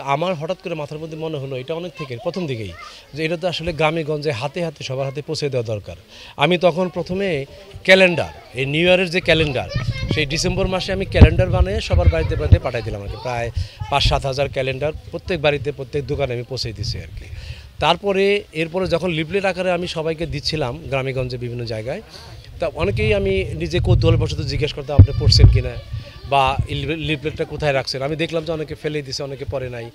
আমার হঠাৎ করে মাথার মধ্যে মনে হলো এটা অনেক থেকে প্রথম দিকেই যে এটা তো আসলে গ্রামে গঞ্জে হাতে হাতে সবার হাতে পৌঁছে দেওয়া দরকার। আমি তখন প্রথমে ক্যালেন্ডার, এই নিউ ইয়ারের যে ক্যালেন্ডার, সেই ডিসেম্বর মাসে আমি ক্যালেন্ডার বানিয়ে সবার বাড়িতে বাড়িতে পাঠাই দিলাম আর কি। প্রায় ৫-৭ হাজার ক্যালেন্ডার প্রত্যেক বাড়িতে প্রত্যেক দোকানে আমি পৌঁছে দিছি আর কি। তারপরে এরপরে যখন লিফলেট আকারে আমি সবাইকে দিচ্ছিলাম গ্রামেগঞ্জে বিভিন্ন জায়গায়, তা অনেকেই আমি নিজে কৌতূহলবশত জিজ্ঞেস করতাম আপনি পড়ছেন কিনা বা লিফলেটটা কোথায় রাখছেন। আমি দেখলাম যে অনেকে ফেলে দিছে, অনেকে পড়ে নাই।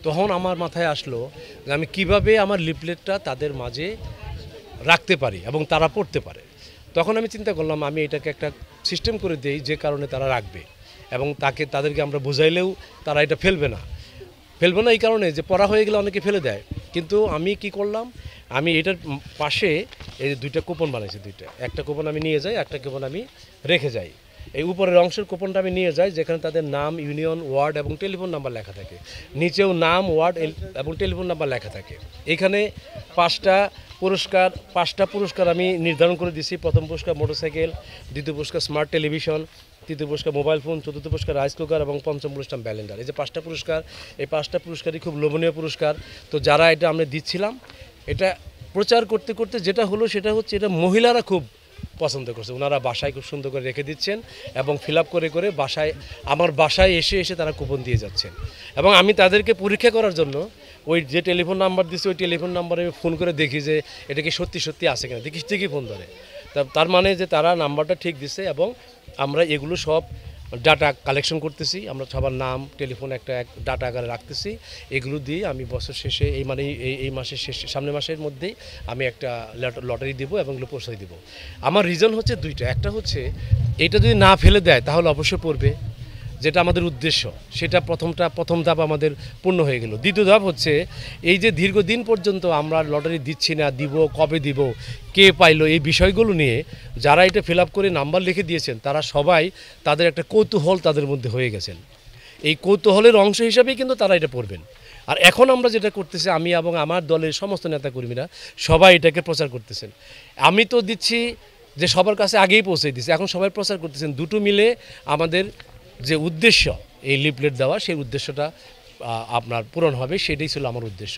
তখন আমার মাথায় আসলো যে আমি কিভাবে আমার লিফলেটটা তাদের মাঝে রাখতে পারি এবং তারা পড়তে পারে। তখন আমি চিন্তা করলাম আমি এটাকে একটা সিস্টেম করে দেই যে কারণে তারা রাখবে এবং তাদেরকে আমরা বোঝাইলেও তারা এটা ফেলবে না এই কারণে যে পড়া হয়ে গেলে অনেকে ফেলে দেয়। কিন্তু আমি কি করলাম, আমি এটার পাশে এই দুইটা কুপন বানাইছি। একটা কুপন আমি নিয়ে যাই, একটা কুপন আমি রেখে যাই। এই উপরের অংশের কুপনটা আমি নিয়ে যাই যেখানে তাদের নাম, ইউনিয়ন, ওয়ার্ড এবং টেলিফোন নাম্বার লেখা থাকে। নিচেও নাম, ওয়ার্ড এবং টেলিফোন নাম্বার লেখা থাকে। এখানে পাঁচটা পুরস্কার আমি নির্ধারণ করে দিছি। প্রথম পুরস্কার মোটরসাইকেল, দ্বিতীয় পুরস্কার স্মার্ট টেলিভিশন, তৃতীয় পুরস্কার মোবাইল ফোন, চতুর্থ পুরস্কার রাইস কুকার এবং পঞ্চম পুরস্কার ব্যালেন্ডার। এই যে 5টা পুরস্কার, এই 5টা পুরস্কারই খুব লোভনীয় পুরস্কার। তো যারা এটা আমরা দিচ্ছিলাম, এটা প্রচার করতে করতে যেটা হলো সেটা হচ্ছে এটা মহিলারা খুব পছন্দ করছে। ওনারা বাসায় খুব সুন্দর করে রেখে দিচ্ছেন এবং ফিল আপ করে করে আমার বাসায় এসে এসে তারা কুপন দিয়ে যাচ্ছেন। এবং আমি তাদেরকে পরীক্ষা করার জন্য ওই যে টেলিফোন নাম্বার দিচ্ছে ওই টেলিফোন নাম্বারে আমি ফোন করে দেখি যে এটা কি সত্যি সত্যি আছে কিনা, দেখি ঠিকই ফোন ধরে। তার মানে যে তারা নাম্বারটা ঠিক দিচ্ছে এবং আমরা এগুলো সব ডাটা কালেকশন করতেছি। আমরা সবার নাম, টেলিফোন একটা ডাটা আকারে রাখতেছি। এগুলো দিয়ে আমি বছর শেষে এই মাসের শেষে সামনের মাসের মধ্যেই আমি একটা লটারি দিব এবং এগুলো পৌঁছাই দিব। আমার রিজন হচ্ছে দুইটা। একটা হচ্ছে এটা যদি না ফেলে দেয় তাহলে অবশ্যই পড়বে, যেটা আমাদের উদ্দেশ্য, সেটা প্রথম ধাপ আমাদের পূর্ণ হয়ে গেল। দ্বিতীয় ধাপ হচ্ছে এই যে দীর্ঘদিন পর্যন্ত আমরা লটারি দিচ্ছি না, দিব কবে দিব, কে পাইলো, এই বিষয়গুলো নিয়ে যারা এটা ফিল আপ করে নাম্বার লিখে দিয়েছেন তারা সবাই তাদের একটা কৌতূহল তাদের মধ্যে হয়ে গেছেন। এই কৌতূহলের অংশ হিসাবেই কিন্তু তারা এটা পড়বেন। আর এখন আমরা যেটা করতেছি, আমি এবং আমার দলের সমস্ত নেতাকর্মীরা সবাই এটাকে প্রচার করতেছেন। আমি তো দিচ্ছি যে সবার কাছে আগেই পৌঁছে দিচ্ছি, এখন সবাই প্রচার করতেছেন। দুটো মিলে আমাদের যে উদ্দেশ্য এই লিফলেট দেওয়া, সেই উদ্দেশ্যটা আপনার পূরণ হবে, সেটাই ছিল আমার উদ্দেশ্য।